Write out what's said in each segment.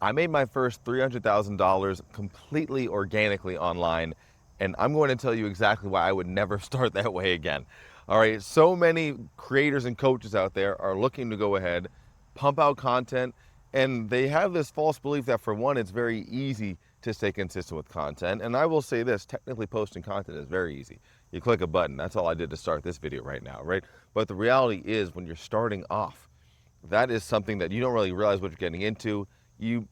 I made my first $300,000 completely organically online, and I'm going to tell you exactly why I would never start that way again. All right, so many creators and coaches out there are looking to go ahead, pump out content, and they have this false belief that, for one, it's very easy to stay consistent with content. And I will say this, technically posting content is very easy. You click a button. That's all I did to start this video right now, right? But the reality is, when you're starting off, that is something that you don't really realize what you're getting into. You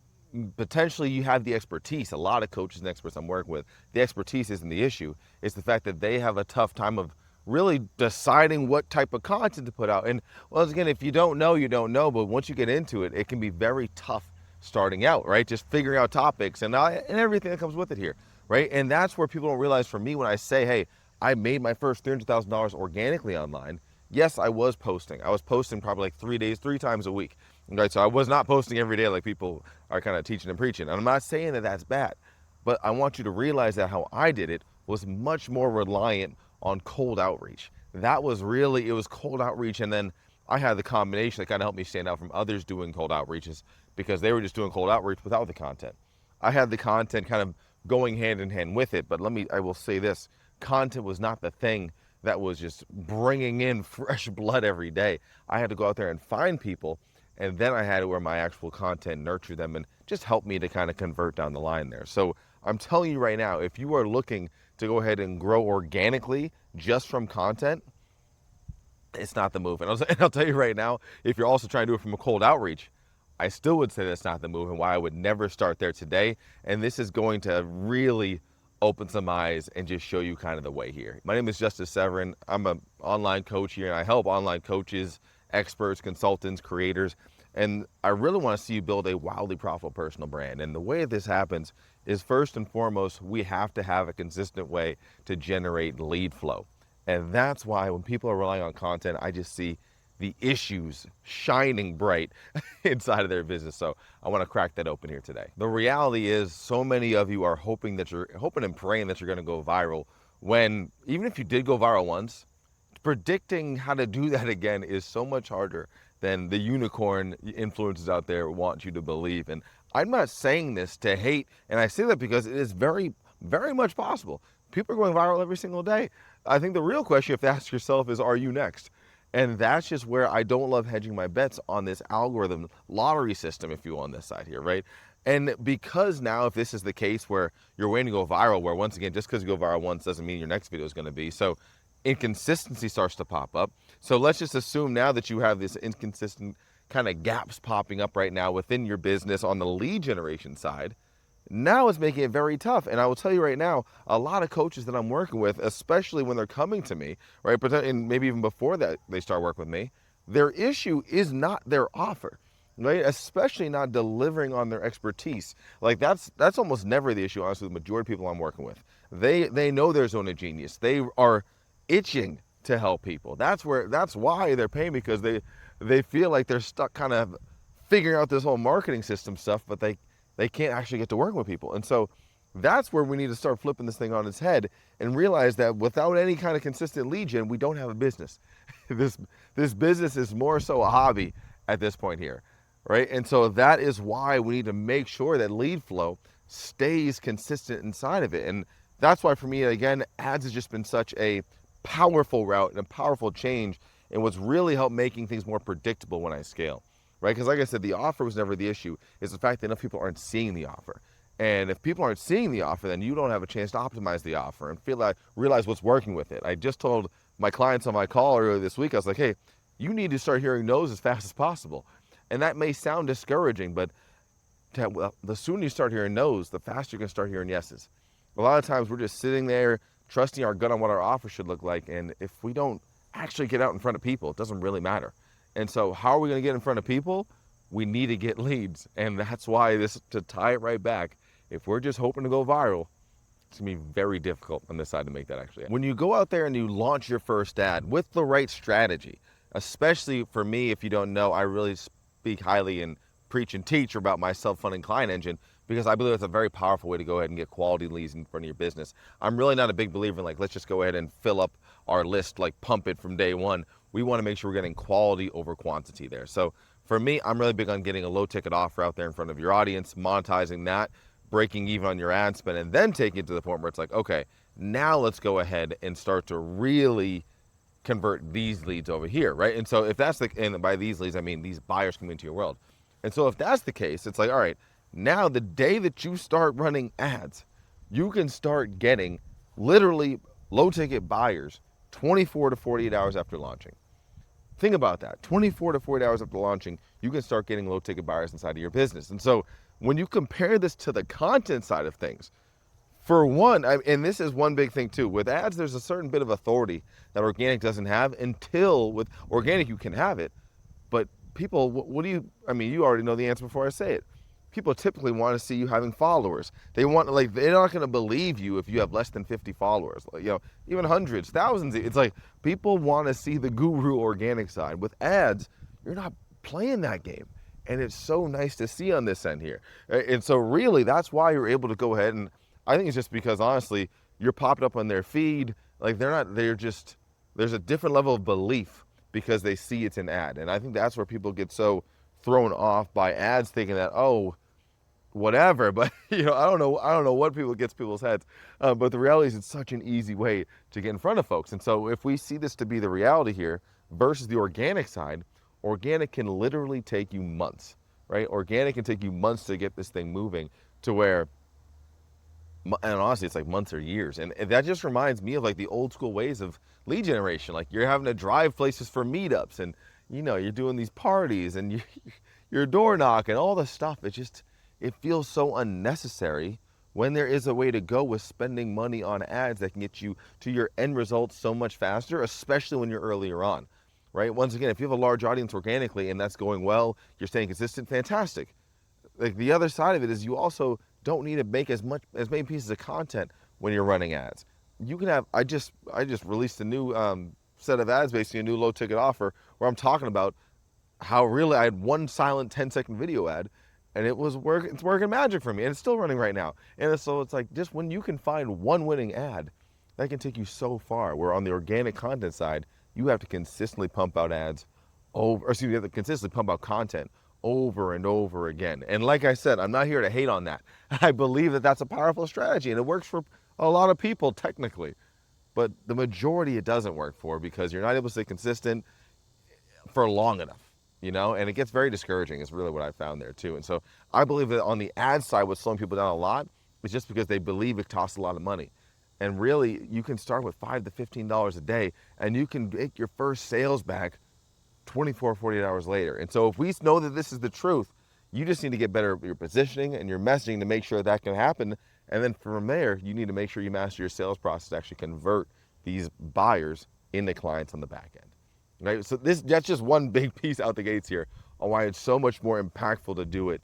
potentially, you have the expertise. A lot of coaches and experts I'm working with, the expertise isn't the issue. It's the fact that they have a tough time of really deciding what type of content to put out. And once again, if you don't know, you don't know. But once you get into it, it can be very tough starting out, right? Just figuring out topics and everything that comes with it here, right? And that's where people don't realize, for me, when I say, hey, I made my first $300,000 organically online. Yes, I was posting. I was posting probably like 3 times a week. Right, so I was not posting every day like people are kind of teaching and preaching. And I'm not saying that that's bad, but I want you to realize that how I did it was much more reliant on cold outreach. That was really, it was cold outreach, and then I had the combination that kind of helped me stand out from others doing cold outreaches, because they were just doing cold outreach without the content. I had the content kind of going hand in hand with it, but I will say this, content was not the thing that was just bringing in fresh blood every day. I had to go out there and find people, and then I had to where my actual content nurture them and just help me to kind of convert down the line there. So I'm telling you right now, if you are looking to go ahead and grow organically just from content, it's not the move. And I'll tell you right now, if you're also trying to do it from a cold outreach, I still would say that's not the move, and why I would never start there today. And this is going to really open some eyes and just show you kind of the way here. My name is Severin. I'm an online coach here, and I help online coaches, experts, consultants, creators, and I really want to see you build a wildly profitable personal brand. And the way this happens is, first and foremost, we have to have a consistent way to generate lead flow. And that's why when people are relying on content, I just see the issues shining bright inside of their business. So I want to crack that open here today. The reality is, so many of you are hoping and praying that you're going to go viral, when even if you did go viral once, predicting how to do that again is so much harder than the unicorn influencers out there want you to believe. And I'm not saying this to hate, and I say that because it is very, very much possible. People are going viral every single day. I think the real question you have to ask yourself is, are you next? And that's just where I don't love hedging my bets on this algorithm lottery system, if you will, on this side here, right? And because now, if this is the case where you're waiting to go viral, where once again, just because you go viral once doesn't mean your next video is going to be. So inconsistency starts to pop up. So let's just assume now that you have this inconsistent kind of gaps popping up right now within your business on the lead generation side. Now it's making it very tough. And I will tell you right now, a lot of coaches that I'm working with, especially when they're coming to me, right, but and maybe even before that they start working with me, their issue is not their offer, right? Especially not delivering on their expertise. Like that's almost never the issue, honestly, with the majority of people I'm working with. They know their zone of genius. They are itching to help people. That's why they're paying, because they feel like they're stuck kind of figuring out this whole marketing system stuff, but they can't actually get to work with people. And so that's where we need to start flipping this thing on its head and realize that without any kind of consistent lead gen, we don't have a business. This business is more so a hobby at this point here, right? And so that is why we need to make sure that lead flow stays consistent inside of it. And that's why, for me, again, ads has just been such a powerful route and a powerful change, and what's really helped making things more predictable when I scale, right? Because like I said, the offer was never the issue. It's the fact that enough people aren't seeing the offer. And if people aren't seeing the offer, then you don't have a chance to optimize the offer and realize what's working with it. I just told my clients on my call earlier this week, I was like, hey, you need to start hearing no's as fast as possible. And that may sound discouraging, but the sooner you start hearing no's, the faster you're going to start hearing yeses. A lot of times we're just sitting there trusting our gut on what our offer should look like, and if we don't actually get out in front of people, it doesn't really matter. And so how are we going to get in front of people? We need to get leads, and that's why to tie it right back, if we're just hoping to go viral, it's going to be very difficult on this side to make that actually happen. When you go out there and you launch your first ad with the right strategy, especially for me, if you don't know, I really speak highly and preach and teach about my self-funding client engine, because I believe it's a very powerful way to go ahead and get quality leads in front of your business. I'm really not a big believer in like, let's just go ahead and fill up our list, like pump it from day one. We want to make sure we're getting quality over quantity there. So For me, I'm really big on getting a low ticket offer out there in front of your audience, monetizing that, breaking even on your ad spend, and then taking it to the point where it's like, okay, now let's go ahead and start to really convert these leads over here, right? And so if that's the, and by these leads, I mean these buyers come into your world. And so if that's the case, it's like, all right, now the day that you start running ads, you can start getting literally low ticket buyers 24 to 48 hours after launching. Think about that. 24 to 48 hours after launching, you can start getting low ticket buyers inside of your business. And so when you compare this to the content side of things, for one, and this is one big thing too, with ads, there's a certain bit of authority that organic doesn't have. Until with organic, you can have it. But people, what do you, I mean, you already know the answer before I say it. People typically want to see you having followers. They want, like, they're not going to believe you if you have less than 50 followers, like, you know, even hundreds, thousands. It's like people want to see the guru organic side. With ads, you're not playing that game. And it's so nice to see on this end here. And so really, that's why you're able to go ahead, and I think it's just because, honestly, you're popped up on their feed. Like, they're just, there's a different level of belief because they see it's an ad. And I think that's where people get so thrown off by ads, thinking that, oh, whatever. But you know, I don't know what gets people's heads. But the reality is, it's such an easy way to get in front of folks. And so if we see this to be the reality here versus the organic side, organic can literally take you months, right? Organic can take you months to get this thing moving to where, and honestly, it's like months or years. And that just reminds me of like the old school ways of lead generation. Like, you're having to drive places for meetups, and you know, you're doing these parties, and you're door knocking, all the stuff. It feels so unnecessary when there is a way to go with spending money on ads that can get you to your end result so much faster, especially when you're earlier on, right? Once again, if you have a large audience organically and that's going well, you're staying consistent, fantastic. Like, the other side of it is you also don't need to make as many pieces of content when you're running ads. You can have, I just released a new set of ads, basically a new low ticket offer, where I'm talking about how really I had one silent 10-second video ad, and it's working magic for me, and it's still running right now. And so it's like, just when you can find one winning ad, that can take you so far. Where on the organic content side, you have to consistently pump out ads you have to consistently pump out content over and over again. And like I said, I'm not here to hate on that. I believe that that's a powerful strategy, and it works for a lot of people technically, but the majority it doesn't work for, because you're not able to stay consistent for long enough, you know, and it gets very discouraging is really what I found there too. And so I believe that on the ad side, what's slowing people down a lot is just because they believe it costs a lot of money. And really, you can start with $5 to $15 a day, and you can make your first sales back 24, 48 hours later. And so if we know that this is the truth, you just need to get better at your positioning and your messaging to make sure that can happen. And then from there, you need to make sure you master your sales process to actually convert these buyers into clients on the back end. Right? So that's just one big piece out the gates here on why it's so much more impactful to do it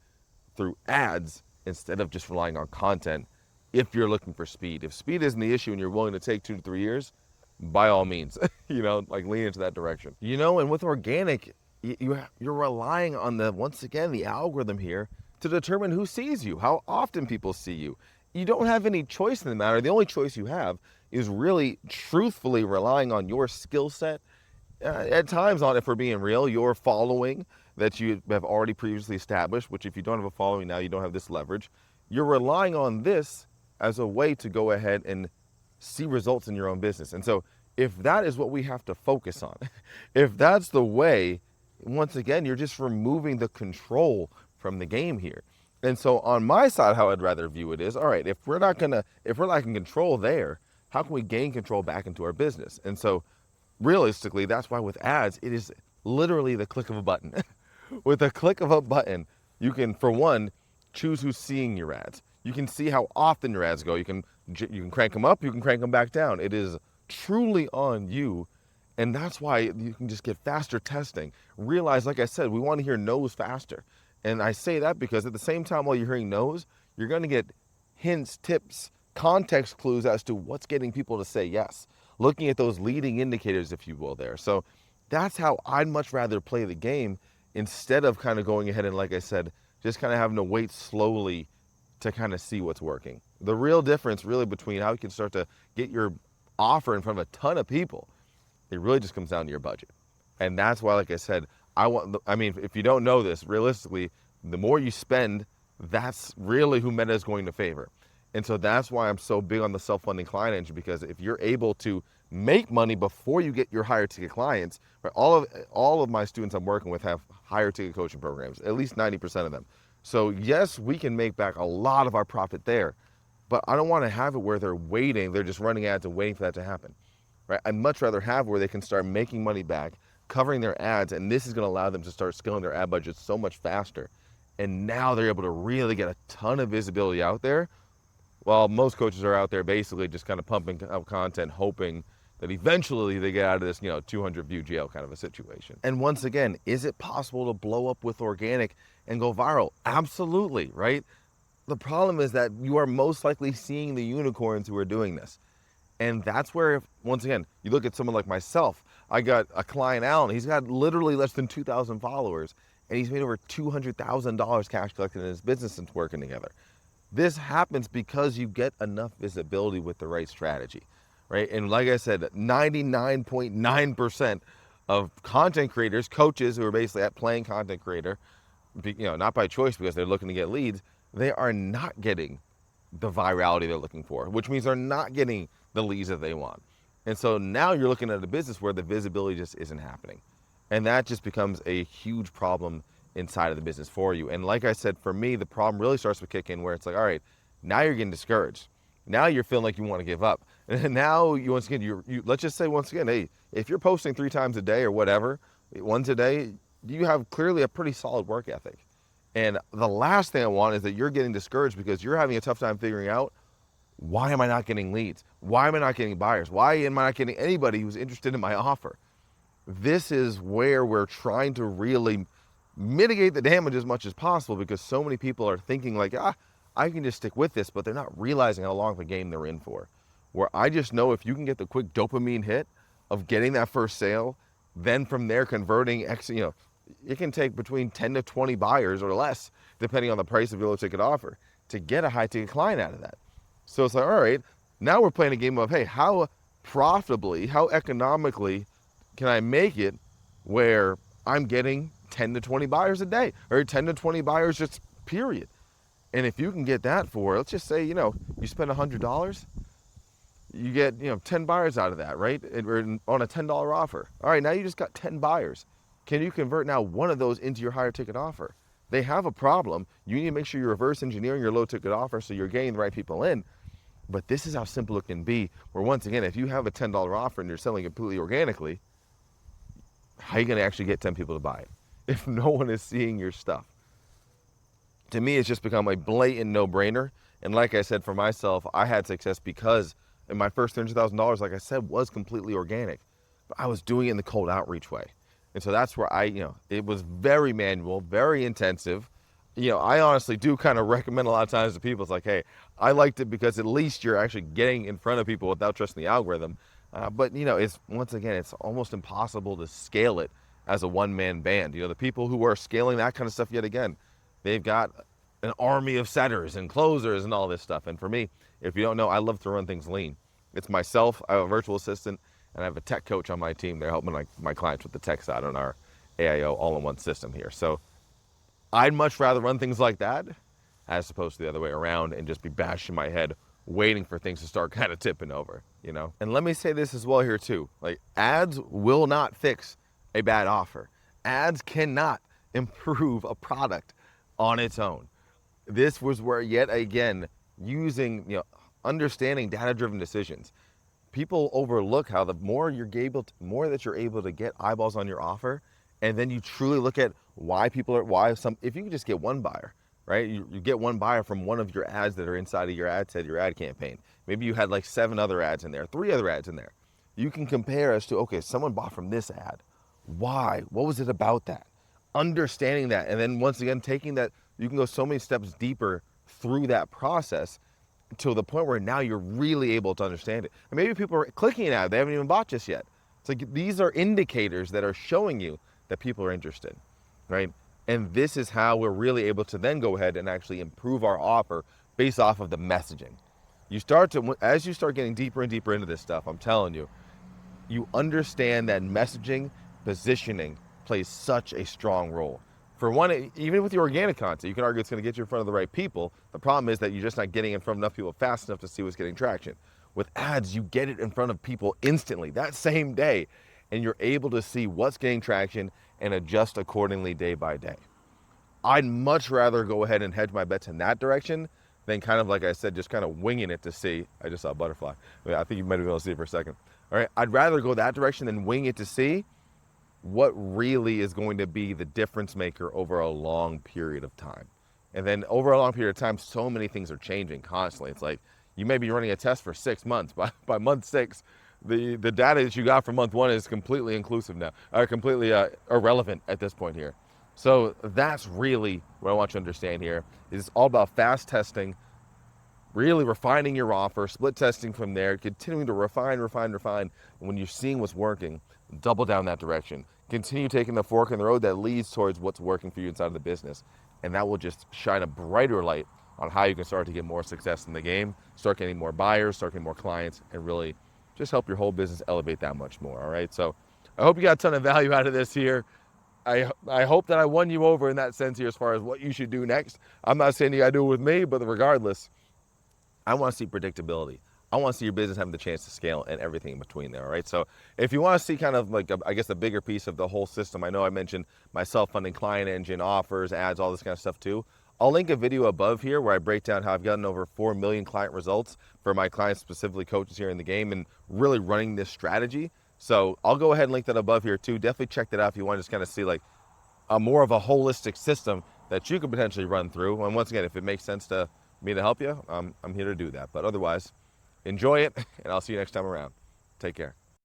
through ads instead of just relying on content if you're looking for speed. If speed isn't the issue and you're willing to take 2 to 3 years, by all means, you know, like, lean into that direction. You know, and with organic, you're relying on once again, the algorithm here to determine who sees you, how often people see you. You don't have any choice in the matter. The only choice you have is really truthfully relying on your skill set. At times, on, if we're being real, your following that you have already previously established, which if you don't have a following now, you don't have this leverage. You're relying on this as a way to go ahead and see results in your own business. And so if that is what we have to focus on, if that's the way, once again, you're just removing the control from the game here. And so on my side, how I'd rather view it is, all right, if we're lacking control there, how can we gain control back into our business? And so realistically, that's why with ads, it is literally the click of a button. With a click of a button, you can, for one, choose who's seeing your ads. You can see how often your ads go. You can crank them up, you can crank them back down. It is truly on you. And that's why you can just get faster testing. Realize, like I said, we want to hear no's faster. And I say that because at the same time, while you're hearing no's, you're going to get hints, tips, context clues as to what's getting people to say yes. Looking at those leading indicators, if you will, there. So that's how I'd much rather play the game instead of kind of going ahead and, like I said, just kind of having to wait slowly to kind of see what's working. The real difference really between how you can start to get your offer in front of a ton of people, it really just comes down to your budget. And that's why, like I said, I mean, if you don't know this, realistically, the more you spend, that's really who Meta is going to favor. And so that's why I'm so big on the self-funding client engine, because if you're able to make money before you get your higher ticket clients, right? All of my students I'm working with have higher ticket coaching programs, at least 90% of them. So yes, we can make back a lot of our profit there, but I don't want to have it where they're just running ads and waiting for that to happen, right? I'd much rather have where they can start making money back, covering their ads, and this is going to allow them to start scaling their ad budgets so much faster. And now they're able to really get a ton of visibility out there, while most coaches are out there basically just kind of pumping out content, hoping that eventually they get out of this, 200 view jail kind of a situation. And once again, is it possible to blow up with organic and go viral? Absolutely, right? The problem is that you are most likely seeing the unicorns who are doing this. And that's where, once again, you look at someone like myself. I got a client, Alan. He's got literally less than 2,000 followers, and he's made over $200,000 cash collected in his business since working together. This happens because you get enough visibility with the right strategy, right? And like I said, 99.9% of content creators, coaches who are basically at playing content creator, not by choice because they're looking to get leads, they are not getting the virality they're looking for, which means they're not getting the leads that they want. And so now you're looking at a business where the visibility just isn't happening. And that just becomes a huge problem inside of the business for you. And like I said, for me, the problem really starts to kick in where it's like, all right, now you're getting discouraged. Now you're feeling like you want to give up. And now once again, let's just say once again, hey, if you're posting 3 times a day or whatever, once a day, you have clearly a pretty solid work ethic. And the last thing I want is that you're getting discouraged because you're having a tough time figuring out, why am I not getting leads? Why am I not getting buyers? Why am I not getting anybody who's interested in my offer? This is where we're trying to really mitigate the damage as much as possible, because so many people are thinking like, I can just stick with this, but they're not realizing how long of a game they're in for. Where I just know if you can get the quick dopamine hit of getting that first sale, then from there converting, it can take between 10 to 20 buyers or less, depending on the price of your low ticket offer, to get a high ticket client out of that. So it's like, all right, now we're playing a game of, hey, how profitably, how economically can I make it where I'm getting 10 to 20 buyers a day, or 10 to 20 buyers just period. And if you can get that for, let's just say, you spend $100, you get, 10 buyers out of that, right? On a $10 offer. All right, now you just got 10 buyers. Can you convert now one of those into your higher ticket offer? They have a problem. You need to make sure you're reverse engineering your low ticket offer so you're getting the right people in. But this is how simple it can be, where once again, if you have a $10 offer and you're selling completely organically, how are you going to actually get 10 people to buy it if no one is seeing your stuff? To me, it's just become a blatant no-brainer. And like I said, for myself, I had success because in my first $300,000, like I said, was completely organic. But I was doing it in the cold outreach way. And so that's where it was very manual, very intensive. I honestly do kind of recommend a lot of times to people, it's like, hey, I liked it because at least you're actually getting in front of people without trusting the algorithm. But it's, once again, it's almost impossible to scale it as a one-man band. The people who are scaling that kind of stuff, yet again, they've got an army of setters and closers and all this stuff. And for me, if you don't know, I love to run things lean. It's myself, I have a virtual assistant, and I have a tech coach on my team. They're helping my clients with the tech side on our AIO all-in-one system here. So I'd much rather run things like that as opposed to the other way around and just be bashing my head waiting for things to start kind of tipping over, And let me say this as well here too. Like, ads will not fix a bad offer. Ads cannot improve a product on its own. This was where, yet again, using, understanding data-driven decisions. People overlook how the more that you're able to get eyeballs on your offer, and then you truly look at if you can just get one buyer, right? You get one buyer from one of your ads that are inside of your ad campaign. Maybe you had like 7 other ads in there, 3 other ads in there. You can compare as to, okay, someone bought from this ad. Why? What was it about that? Understanding that, and then once again, taking that, you can go so many steps deeper through that process to the point where now you're really able to understand it. And maybe people are clicking an ad, they haven't even bought just yet. It's like, these are indicators that are showing you that people are interested, right? And this is how we're really able to then go ahead and actually improve our offer based off of the messaging. As you start getting deeper and deeper into this stuff, I'm telling you, you understand that messaging, positioning plays such a strong role. For one, even with your organic content, you can argue it's going to get you in front of the right people. The problem is that you're just not getting in front of enough people fast enough to see what's getting traction. With ads, you get it in front of people instantly, that same day, and you're able to see what's getting traction and adjust accordingly day by day. I'd much rather go ahead and hedge my bets in that direction than kind of, like I said, just kind of winging it to see. I just saw a butterfly. I think you might be able to see it for a second. All right, I'd rather go that direction than wing it to see what really is going to be the difference maker over a long period of time. And then over a long period of time, so many things are changing constantly. It's like you may be running a test for 6 months. By month 6, the data that you got from month 1 is completely inclusive now, or completely irrelevant at this point here. So that's really what I want you to understand here. It's all about fast testing, really refining your offer, split testing from there, continuing to refine. And when you're seeing what's working, double down that direction. Continue taking the fork in the road that leads towards what's working for you inside of the business. And that will just shine a brighter light on how you can start to get more success in the game, start getting more buyers, start getting more clients, and really just help your whole business elevate that much more, all right? So I hope you got a ton of value out of this here. I hope that I won you over in that sense here as far as what you should do next. I'm not saying you got to do it with me, but regardless, I want to see predictability. I want to see your business having the chance to scale and everything in between there, all right? So if you want to see kind of like, I guess, a bigger piece of the whole system, I know I mentioned my self-funding client engine, offers, ads, all this kind of stuff too. I'll link a video above here where I break down how I've gotten over 4 million client results for my clients, specifically coaches here in the game, and really running this strategy. So I'll go ahead and link that above here too. Definitely check that out if you want to just kind of see like a more of a holistic system that you could potentially run through. And once again, if it makes sense to me to help you, I'm here to do that. But otherwise, enjoy it, and I'll see you next time around. Take care.